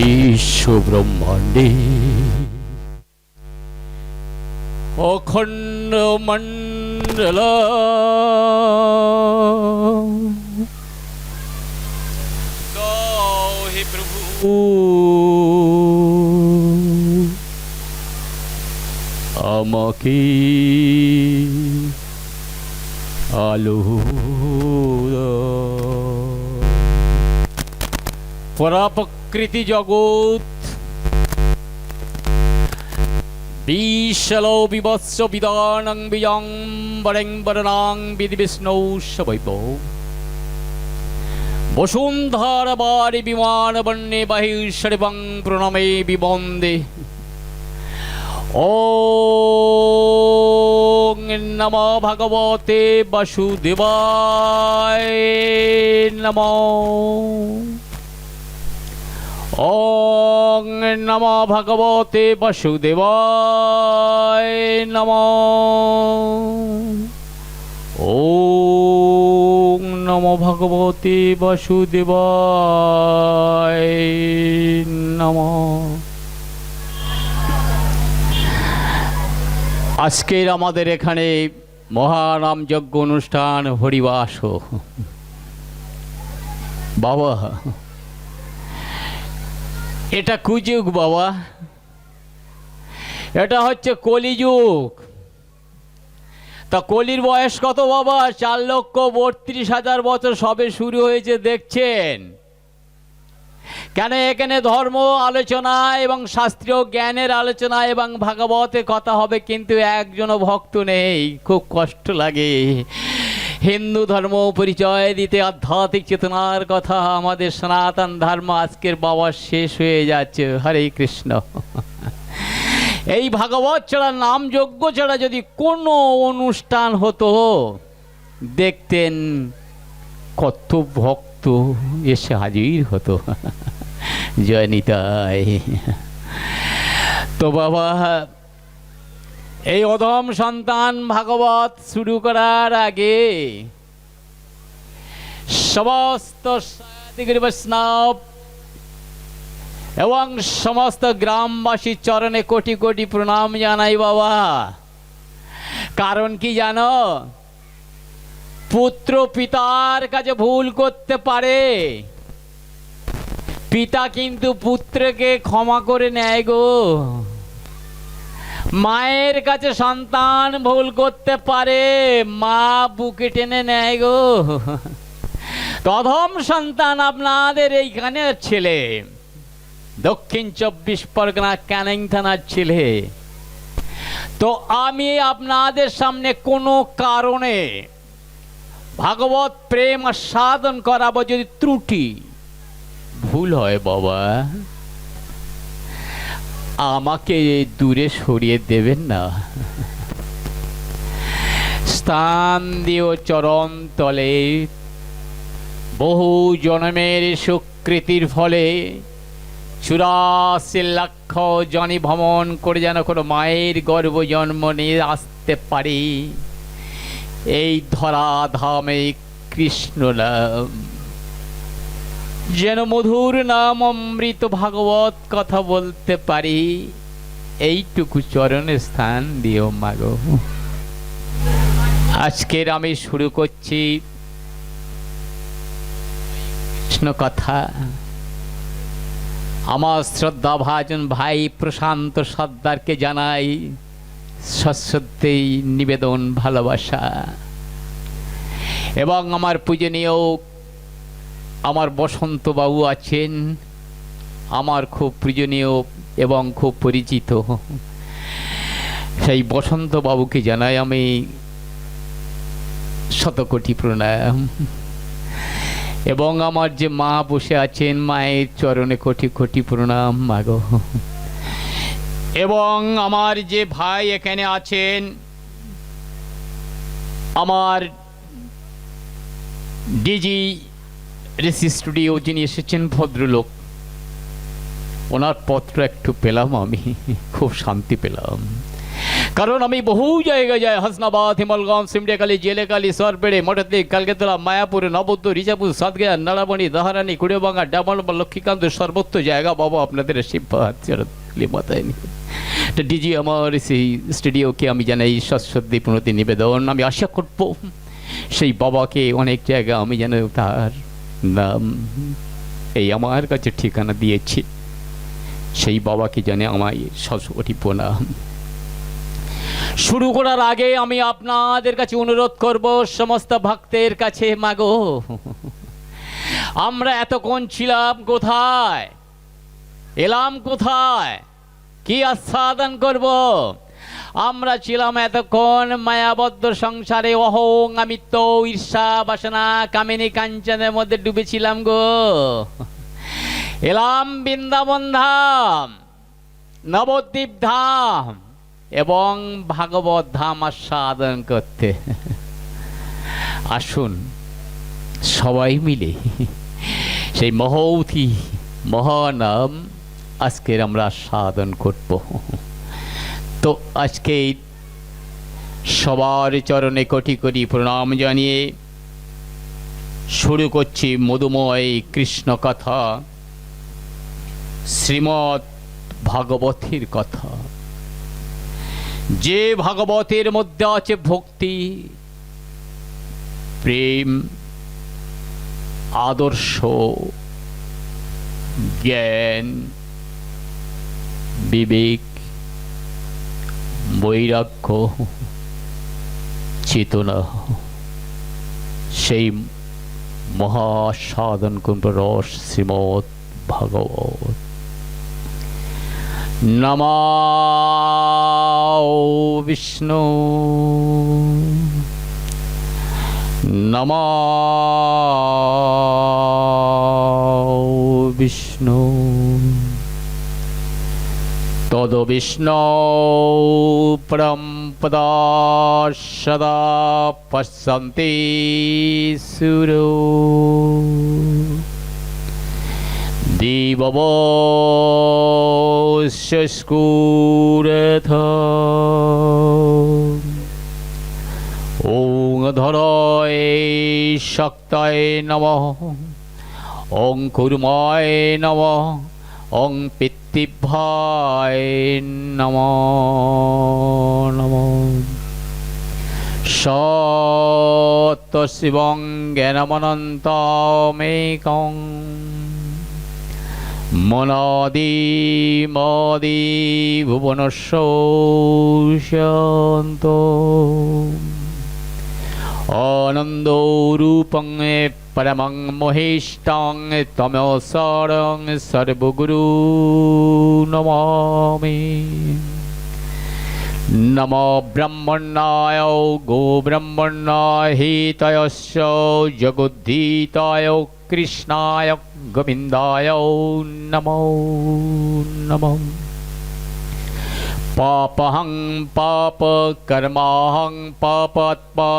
বিশ্ব ব্রহ্মাণ্ডে অখণ্ড মণ্ডল হে প্রভু আমাকে আলো পরাপ্রকৃতি জগৎ বিশালো বিবৎস বিদানং বিজং বরেং বরণাং বিধি বিষ্ণু সবৈব বসুন্ধরা বারি বিমান বন্যে বাহির্ষরিবং প্রণমে বিবন্দে ওং নমো ভগবতে বাসুদেবায় নমো ওং নমো ভগবতে বাসুদেবায় নমো ওং নমো ভগবতে বাসুদেবায় নমো। আজকের আমাদের এখানে মহানাম যজ্ঞ অনুষ্ঠান হরিবাস। বাবা এটা কুযুগ বাবা, এটা হচ্ছে কলিযুগ। তা কলির বয়স কত বাবা? 4,32,000 বছর সবে শুরু হয়েছে দেখছেন। কেন এখানে ধর্ম আলোচনা এবং শাস্ত্রীয় জ্ঞানের আলোচনা এবং ভাগবতের কথা হবে, কিন্তু একজনও ভক্ত নেই। খুব কষ্ট লাগে। হিন্দু ধর্ম পরিচয় দিতে আধ্যাত্মিক চেতনার কথা, আমাদের সনাতন ধর্ম আজকের বাবা শেষ হয়ে যাচ্ছে। হরে কৃষ্ণ। এই ভাগবত ছাড়া, নাম যজ্ঞ ছাড়া যদি কোনো অনুষ্ঠান হতো, দেখতেন কত ভক্ত এসে হাজির হতো। জয় নিতাই। তো বাবা এই অধম সন্তান ভাগবত শুরু করার আগে সমস্ত সাধু বৈষ্ণব এবং সমস্ত গ্রামবাসীর চরণে কোটি কোটি প্রণাম জানাই বাবা। কারণ কি জানো? পুত্র পিতার কাছে ভুল করতে পারে, পিতা কিন্তু পুত্রকে ক্ষমা করে নেয় গো। মায়ের কাছে সন্তান ভুল করতে পারে, মা বুকে টেনে নেয় গো। প্রথম সন্তান আপনাদের এইখানে ছেলে, দক্ষিণ 24 পরগনা ক্যানিং থানার ছেলে। তো আমি আপনাদের সামনে কোনো কারণে ভাগবত প্রেম সাধন করাবো, যদি ত্রুটি ভুল হয় বাবা আমাকে দূরে সরিয়ে দেবেন না। স্থান দিও চরণ তলে, বহু জন্মের সুকৃতির ফলে 84 লক্ষ জনি ভ্রমণ করে যেন কোনো মায়ের গর্ভ জন্ম নিয়ে আসতে পারি এই ধরাধামে কৃষ্ণ নাম, যেন মধুর নাম অমৃত ভাগবত কথা বলতে পারি। এইটুকু চরণে স্থান দিও মাগো। আজকের আমি শুরু করছি কৃষ্ণ কথা। আমার শ্রদ্ধা ভাজন ভাই প্রশান্ত সর্দারকে জানাই সশ্রদ্ধেই নিবেদন ভালোবাসা। এবং আমার পূজনীয় আমার বসন্ত বাবু আছেন, আমার খুব পূজনীয় এবং খুব পরিচিত। সেই বসন্ত বাবুকে জানাই আমি শতকোটি প্রণাম। এবং আমার যে মা বসে আছেন, মায়ের চরণে কোটি কোটি প্রণাম মাগো। এবং আমার যে ভাই এখানে আছেন, আমার ডিজি ঋষি স্টুডিও যিনি এসেছেন ভদ্রলোক, ওনার পত্র একটু পেলাম, আমি খুব শান্তি পেলাম। কারণ আমি বহু জায়গায় যাই, হাসনাবাদ, হিমলগঞ্জ, সিমডেকালি, জেলেকালি, সরপেড়ে, মঠেদি, কালকেতলা, মায়াপুর, নবদ্বীপ, রিজাপুর, সাতগিয়া, নালামণি, দাহারানি, কুড়িয়াবাঙ্গা, ডাবলবা, লক্ষ্মীকান্ত, সর্বত্র জায়গা বাবা আপনাদের শিবপাত মাথায় নিয়ে ডিজি আমার সেই স্টুডিওকে আমি জানাই সশ্রদ্ধি প্রণতি নিবেদন। আমি আশা করব সেই বাবাকে অনেক জায়গা আমি যেন তার নাম এই আমার কাছে ঠিকানা দিয়েছি, সেই বাবাকে জানে আমায় সশরীর প্রণাম। শুরু করার আগে আমি আপনাদের কাছে অনুরোধ করব, সমস্ত ভক্তের কাছে, মাগো আমরা এতক্ষণ ছিলাম কোথায়, এলাম কোথায়, কি আস্বাদন করব? আমরা ছিলাম এতক্ষণ মায়াবদ্ধ সংসারে, অহং আমিত্ব, ঈর্ষা, বাসনা, কামিনী, কাঞ্চনের মধ্যে ডুবেছিলাম গো। এলাম বৃন্দাবন ধাম, নবদ্বীপ ধাম এবং ভাগবত ধাম আস্বাদন করতে। আসুন সবাই মিলে সেই মহৌতি মহানাম আজকের আমরা আস্বাদন করব। তো আজকে সবার চরণে কোটি কোটি প্রণাম জানিয়ে শুরু করছি মধুময় কৃষ্ণ কথা, শ্রীমদ্ ভাগবতের কথা। যে ভাগবতের মধ্যে আছে ভক্তি, প্রেম, আদর্শ, জ্ঞান, বিবেক, বৈরাগ্য, চেতনা, সেই মহাসাধন কুণ্ড রস শ্রীমদ্ ভাগবত। নমো বিষ্ণু, নমো বিষ্ণু, তদ বিষ্ণু পরম পদা সদা পশ্যন্তি সুরো দিববস্কুরথ। ওং ধরয় শক্তয়ে নমঃ, ওং কুর্ময়ে নমঃ, ওং পিতৃভ্যায় নমো নমঃ। সত্যশিবং জ্ঞানমনন্তমেকং মনাদি মদি ভুবনস্য শান্ত আনন্দরূপং পরমং মহেষ্টং তমসরং সর্বগুরু নমামি। নমো ব্রহ্মণ্যায় গোব্রহ্মণ্যায় হিতয়স্য জগদ্ধিতায় কৃষ্ণায় গোবিন্দায় নমো নমঃ। পাপহং পাপ কর্মাহং পাপাত্মা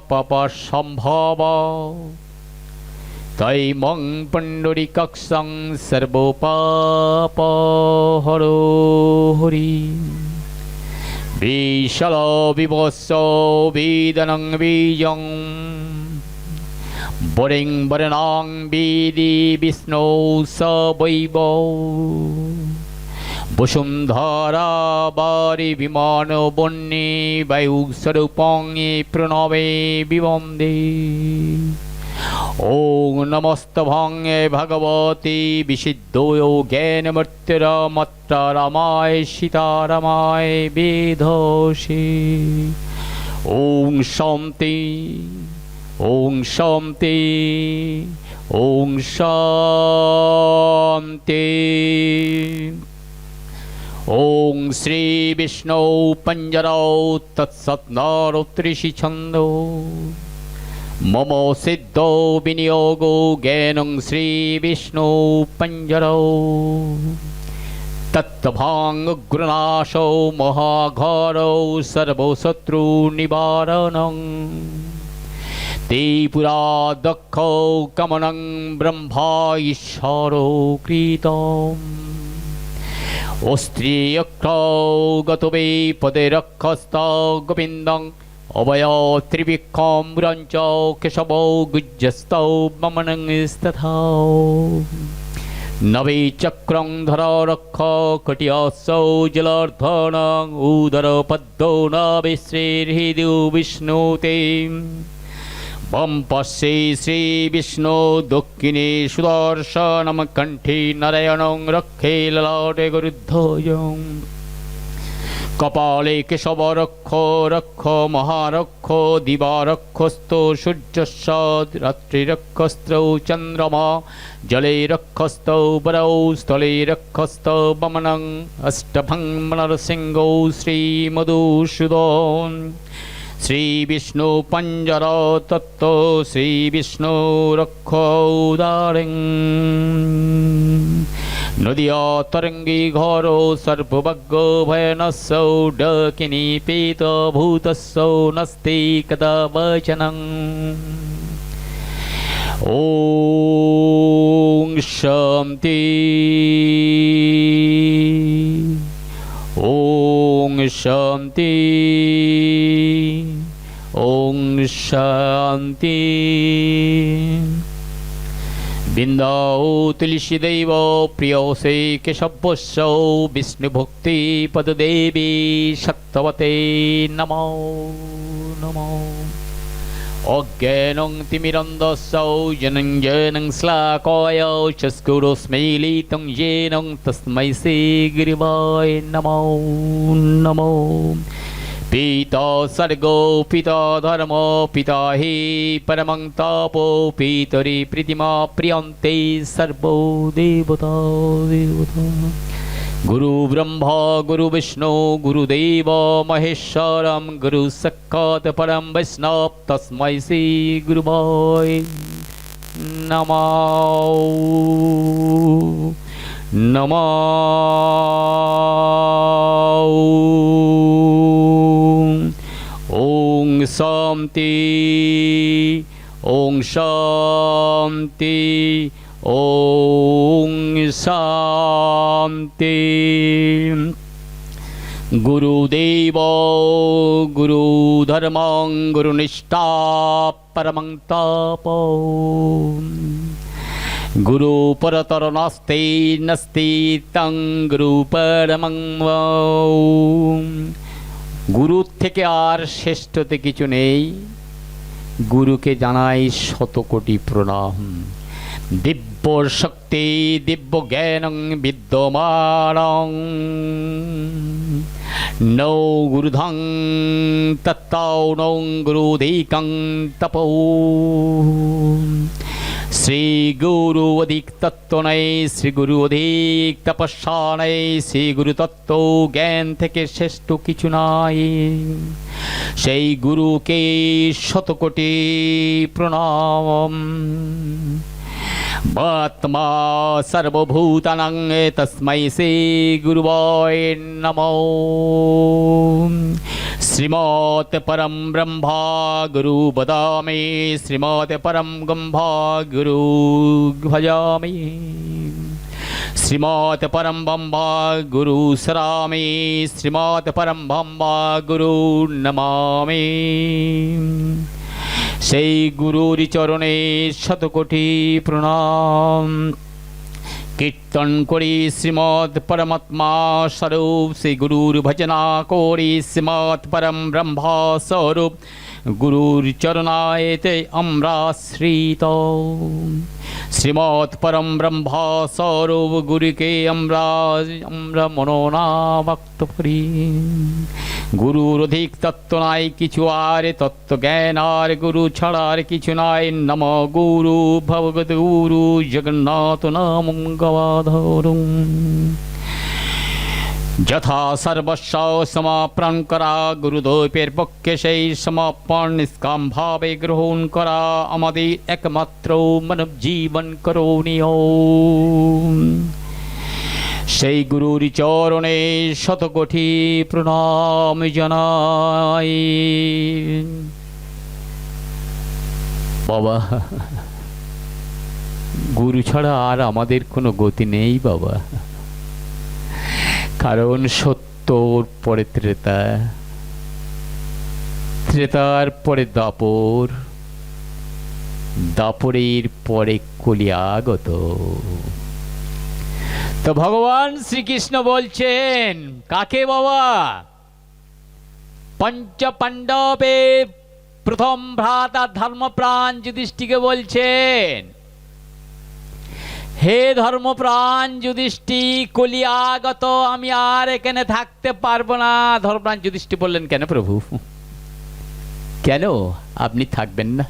পাপসম্ভব তৈমং পুণ্ডরীকাক্ষং সর্বপাপহরো হরি। বিশল বিভৎস বেদনং বীজং বরিং বরণাং বেদি বিষ্ণু স বৈব। বসুন্ধরা বারি বিমান বন্যে বায়ু স্বরূপং প্রণবে বিবন্দে। ওং নমস্তভং ভগবতে বিশুদ্ধো জ্ঞানমূর্তিরমত্র রামায় সীতারামায় বেধসে। ওং শান্তি, ওং শান্তি, ওং শান্তি। ওং শ্রী বিষ্ণু পঞ্জরৌ তৎসৎ ছন্দো মম সিদ্ধ বিনিয়োগো জ্ঞানং শ্রী বিষ্ণু পঞ্জরৌ। তত্ত্বভাং উগ্রনাশো মহাঘোরৌ সর্বশত্রু নিবারণং। ত্রিপুরা দক্ষ কমনং ব্রহ্মা ঈশ্বরো কৃতম। অস্ত্রীয়ক্রগতবে পদে রক্ষস্ত গোবিন্দং অভয় ত্রিবিক্ষম রঞ্চ কেশব গুজ্জস্তৌ মমনং স্তথা নবে চক্রং ধর রক্ষ কটিয়সৌ জলার্ধনং উদর পদ্মো নবে শ্রীহৃদু বিষ্ণুতে বম পশ্যে শ্রী বিষ্ণু দক্ষিণে সুদর্শনম কণ্ঠে নারায়ণং রক্ষে ললাটে গরুধ্বজং কপালে কেশব রক্ষ রক্ষ মহারক্ষ দিবারক্ষস্ত সূর্যস্য রাত্রিরক্ষস্ত্রৌ চন্দ্রমা জলে রক্ষস্থৌ বরৌ স্থলে রক্ষস্থৌ বমনং অষ্টভং নরসিংহৌ শ্রীমধুসূদন শ্রী বিষ্ণু পঞ্জর তত্ত্ব শ্রী বিষ্ণু রক্ষৌদারিং নদীয় তরঙ্গী ঘর সর্বভগ্গ ভয়নসৌ ডকিনী পীত ভূতসৌ নস্তি কদা বচনং ওং শান্তি ওং শান্তি ওং শান্তি বিন্দাও তুলসীদেব প্রিয়সে কেশবস্যৌ বিষ্ণুভক্তি পদদেবী সত্যবতে নমো নমো অজ্ঞানং তিমিরন্ধস্যৌ জনং জনং শ্লাকায় চস্কুরস্মৈলিতং येनं তস্मै শ্রীগুরুবায় নমো নমো পিতা सर्गो पिता धर्म पिता हि परमं तापो पितरि प्रीतिमा प्रियन्ते सर्वो देवता देवता गुरु ब्रह्मा गुरु विष्णु गुरुदेव महेश्वरं गुरु साक्षात् परं वैष्णव तस्मै श्री गुरुवाय नमो नमो ओं शांति ओं शांति ओं शांति गुरुदेव गुरुधर्मं गुरुनिष्ठा परमं तपो गुरु परतर नास्ति नस्ति तं गुरु परमं গুরুর থেকে আর শ্রেষ্ঠতে কিছু নেই। গুরুকে জানাই শত কোটি প্রণাম। দিব্য শক্তি দিব্য জ্ঞানং বিদ্যমানং নৌ গুরুধং তত্তাও নৌ গুরুদীকং তপো শ্রী গুরু অধিক তত্ত্ব নেই, শ্রী গুরু অধিক তপস্যা নেই, শ্রী গুরু তত্ত্ব জ্ঞান থেকে শ্রেষ্ঠ কিছু নাই। সেই গুরুকে শতকোটি প্রণাম। आत्मा सर्वभूतानां तस्मै श्री गुरुवाय नमो। श्रीमत् परम ब्रह्मा गुरु वदामि, श्रीमत् परम गंभा गुरु भजामि, श्रीमत् परम ब्रह्मा गुरु सरामि, श्रीमत् परम ब्रह्मा गुरु नमामि। সেই গুরুর চরণে শতকোটি প্রণাম। কীর্তন করি শ্রীমৎ পরমাত্মা স্বরূপ শ্রী গুরুর ভজনা করি শ্রীমৎ পরম ব্রহ্মা স্বরূপ গুরুর চরণায়েতে আমরা শ্রীত। শ্রীমৎ পরম ব্রহ্মা স্বরূপ গুরুকে আমরা মননা ভক্ত করি। গুরুর অধিক তত্ত্ব নাই কিছু, আর তত্ত্ব জ্ঞান আর গুরু ছাড়া আর কিছু নাই। নম গুরু ভগবত গুরু জগন্নাথ নাম গদাধরং। যথা সর্বস্ব সমাপন করা গুরুদেবের পক্ষে সেই সমাপন নিষ্কাম ভাবে গ্রহণ করা আমাদের একমাত্র মানব জীবন করণীয়। সেই গুরুর চরণে শতকোটি প্রণাম জানাই। বাবা, গুরু ছাড়া আর আমাদের কোনো গতি নেই বাবা। কারণ সত্যর পরে ত্রেতা, ত্রেতার পরে দাপর, দাপরের পরে কলি আগত। তো ভগবান শ্রীকৃষ্ণ বলছেন কাকে বাবা? পঞ্চ পাণ্ডবে প্রথম ভ্রাতা ধর্মপ্রাণ যুধিষ্ঠিকে বলছেন, হে ধর্মপ্রাণ যুধিষ্ঠি, কলি আগত, আমি আর এখানে থাকতে পারবো না। ধর্মপ্রাণ যুধিষ্ঠি বললেন, কেন প্রভু, কেন আপনি থাকবেন না?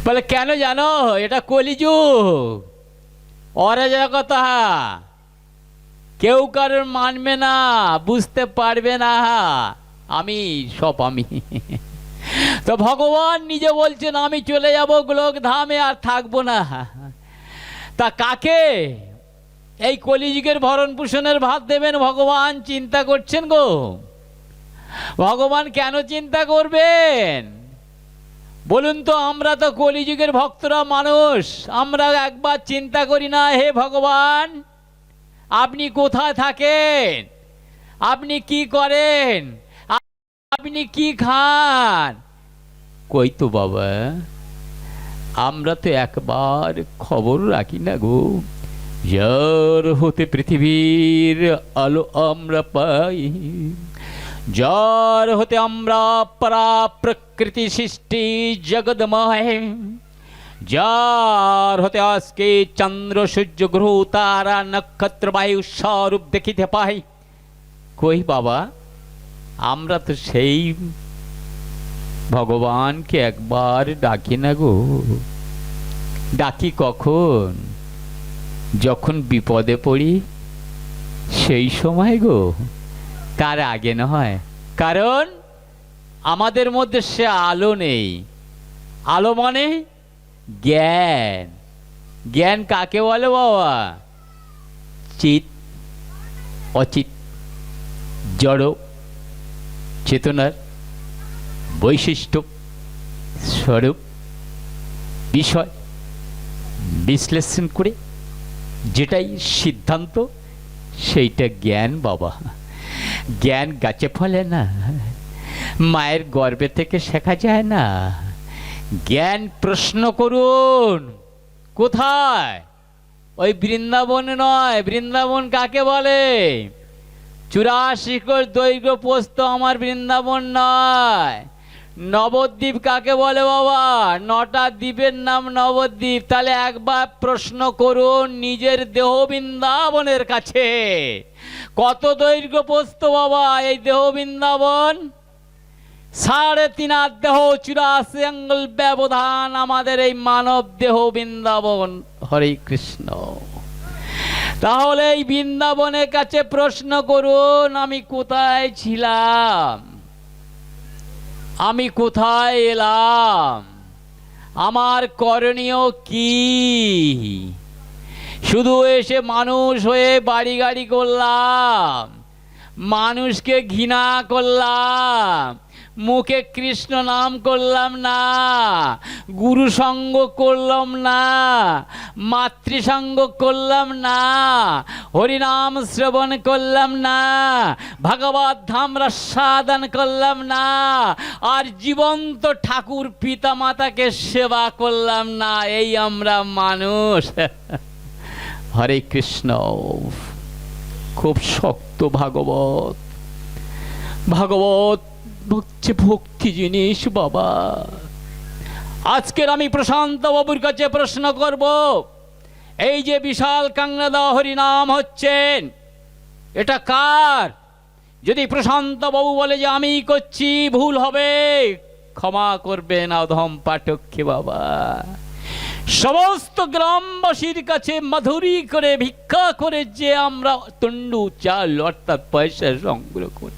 বলে, কেন জানো, এটা কলিযুগ, অরাজকতা, কেউ কারোর মানবে না, বুঝতে পারবে না, আমি সব আমি। তো ভগবান নিজে বলছেন আমি চলে যাব গোলক ধামে, আর থাকবো না। তা কাকে এই কলিযুগের ভরণ পোষণের ভাত দেবেন ভগবান চিন্তা করছেন গো? ভগবান কেন চিন্তা করবেন বলুন তো? আমরা তো কলিযুগের ভক্তরা মানুষ, আমরা একবার চিন্তা করি না, হে ভগবান আপনি কোথায় থাকেন, আপনি কি করেন, আপনি কি খান? কই তো বাবা, আমরা তো একবার খবর রাখি না গো। যার হতে পৃথিবীর আলো আমরা পাই, যার হতে আমরা পরা প্রকৃতি সৃষ্টি জগৎময়, যার হতে আজকে চন্দ্র সূর্য গ্রহ তারা নক্ষত্র বায়ু স্বরূপ দেখিতে পাই। কই বাবা, আমরা তো সেই ভগবানকে একবার ডাকি না গো। ডাকি কখন? যখন বিপদে পড়ি, সেই সময় গো, তার আগে নয়। কারণ আমাদের মধ্যে সে আলো নেই। আলো মানে জ্ঞান। জ্ঞান কাকে বলে বাবা? চিত, অচিত, জড় চেতনার বৈশিষ্ট্য স্বরূপ বিষয় বিশ্লেষণ করে যেটাই সিদ্ধান্ত, সেইটা জ্ঞান বাবা। জ্ঞান গাছে ফলে না, মায়ের গর্ভে থেকে শেখা যায় না। জ্ঞান প্রশ্ন করুন। কোথায়? ওই বৃন্দাবনে নয়। বৃন্দাবন কাকে বলে? 84 কোষ দৈর্ঘ্য প্রস্থ আমার বৃন্দাবন নয়। নবদ্বীপ কাকে বলে বাবা? 9টা দ্বীপের নাম নবদ্বীপ। তাহলে একবার প্রশ্ন করুন নিজের দেহ বৃন্দাবনের কাছে, কত দৈর্ঘ্য প্রস্থ বাবা এই দেহ বৃন্দাবন? 3.5 দেহ, 84 আঙ্গুল ব্যবধান আমাদের এই মানব দেহ বৃন্দাবন। হরে কৃষ্ণ। তাহলে এই বৃন্দাবনের কাছে প্রশ্ন করুন, আমি কোথায় ছিলাম, আমি কোথায় এলাম, আমার করণীয় কি? শুধু এসে মানুষ হয়ে বাড়ি গাড়ি করলাম, মানুষকে ঘৃণা করলাম, মুখে কৃষ্ণ নাম করলাম না, গুরু সঙ্গ করলাম না, মাতৃসঙ্গ করলাম না, হরিনাম শ্রবণ করলাম না, ভাগবত ধাম রসাদন করলাম না, আর জীবন্ত ঠাকুর পিতা মাতাকে সেবা করলাম না। এই আমরা মানুষ। হরে কৃষ্ণ। খুব শক্ত ভাগবত। ভাগবত হচ্ছে ভক্তি জিনিস বাবা। আজকের আমি প্রশান্ত বাবুর কাছে প্রশ্ন করব, এই যে বিশাল কাঙ্গনাদা হরিনাম হচ্ছেন, এটা কার? যদি প্রশান্ত বাবু বলে যে আমি করছি, ভুল হবে, ক্ষমা করবেন অধম পাঠককে বাবা। সমস্ত গ্রামবাসীর কাছে মাধুরী করে ভিক্ষা করে যে আমরা তন্ডু চাল অর্থাৎ পয়সা সংগ্রহ করি,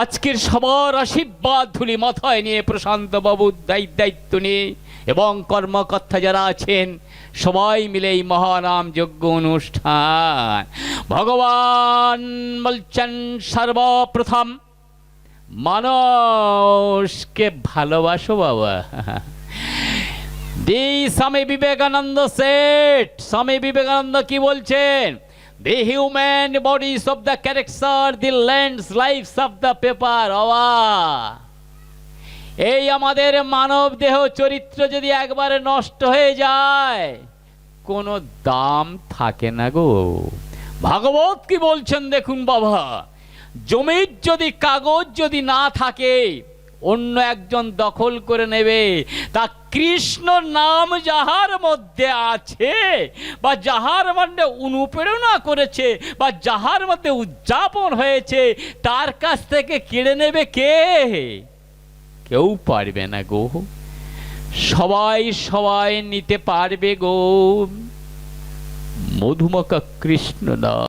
আজকের সবার আশীর্বাদ ধুলি মাথায় নিয়ে প্রশান্ত বাবুর দায়িত্ব নিয়ে এবং কর্মকর্তা যারা আছেন সবাই মিলে এই মহানাম যজ্ঞ অনুষ্ঠান। ভগবান বলছেন সর্বপ্রথম মানুষকে ভালোবাসো বাবা। দি স্বামী বিবেকানন্দ সেট, স্বামী বিবেকানন্দ কি বলছেন? the human bodies of the character, the lands, lives of the paper. এই আমাদের মানব দেহ চরিত্র যদি একবারে নষ্ট হয়ে যায়, কোনো দাম থাকে না গো। ভাগবত কি বলছেন দেখুন বাবা, জমির যদি কাগজ যদি না থাকে, অন্য একজন দখল করে নেবে, তা কৃষ্ণ নাম যাহার মধ্যে আছে, বা যাহার মধ্যে অনুপ্রেরণা করেছে, বা যাহার মধ্যে উদযাপন হয়েছে, তার কাছ থেকে কেড়ে নেবে কে? কেউ পারবে না গো। সবাই সবাই নিতে পারবে গো। মধুমাখা কৃষ্ণ নাম।